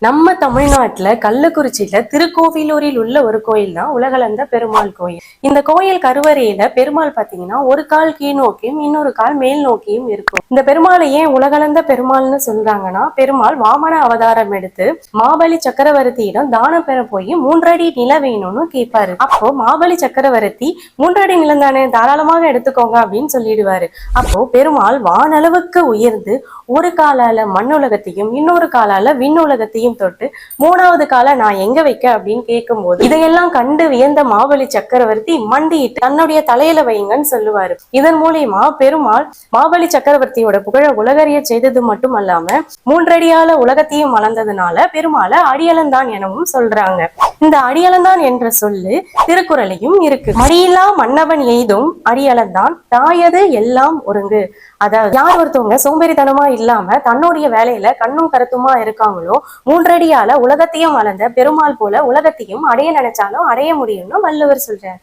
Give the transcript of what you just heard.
நம்ம தமிழ்நாட்டுல கள்ளக்குறிச்சியில திருக்கோவிலூரில் உள்ள ஒரு கோயில் தான் உலகளந்த பெருமாள் கோயில். இந்த கோயில் கருவறையில பெருமாள் பாத்தீங்கன்னா ஒரு கால் கீழ் நோக்கியும் இன்னொரு கால் மேல் நோக்கியும் இருக்கும். இந்த பெருமாளை ஏன் உலகளந்த பெருமாள்னு சொல்றாங்கன்னா, பெருமாள் வாமன அவதாரம் எடுத்து மாபலி சக்கரவர்த்தியிடம் தானம் பெற போய் 3 அடி நில வேணும்னு கேட்பாரு. அப்போ மாபலி சக்கரவர்த்தி 3 அடி நிலம் தானே, தாராளமாக எடுத்துக்கோங்க அப்படின்னு சொல்லிடுவாரு. அப்போ பெருமாள் வானளவுக்கு உயர்ந்து ஒரு காலால மண்ணுலகத்தையும் இன்னொரு காலால விண்ணுலகத்தையும் தொட்டு 3வது காலை நான் எங்க வைக்க அப்படின்னு கேட்கும்போது இதையெல்லாம் கண்டு வியந்த மாபலி சக்கரவர்த்தி மண்டியிட்டு தன்னுடைய தலையில வைங்கன்னு சொல்லுவாரு. இதன் மூலியமா பெருமாள் மாபலி சக்கரவர்த்தியோட புகழ உலகறிய செய்தது மட்டும் அல்லாம 3 அடியால உலகத்தையும் வளர்ந்ததுனால பெருமாளை அடியலந்தான் எனவும் சொல்றாங்க. இந்த அடியலந்தான் என்ற சொல்லு திருக்குறளையும் இருக்கு. மடியில்லா மன்னவன் எய்தும் அடியலந்தான் தாயது எல்லாம் ஒருங்கு. அதாவது யார் ஒருத்தவங்க சோம்பேறித்தனமா இல்லாம தன்னுடைய வேலையில கண்ணும் கருத்துமா இருக்காங்களோ 3 அடியால உலகத்தையும் வளர்ந்த பெருமாள் போல உலகத்தையும் அடைய நினைச்சாலும் அடைய முடியும்னு வள்ளுவர் சொல்றார்.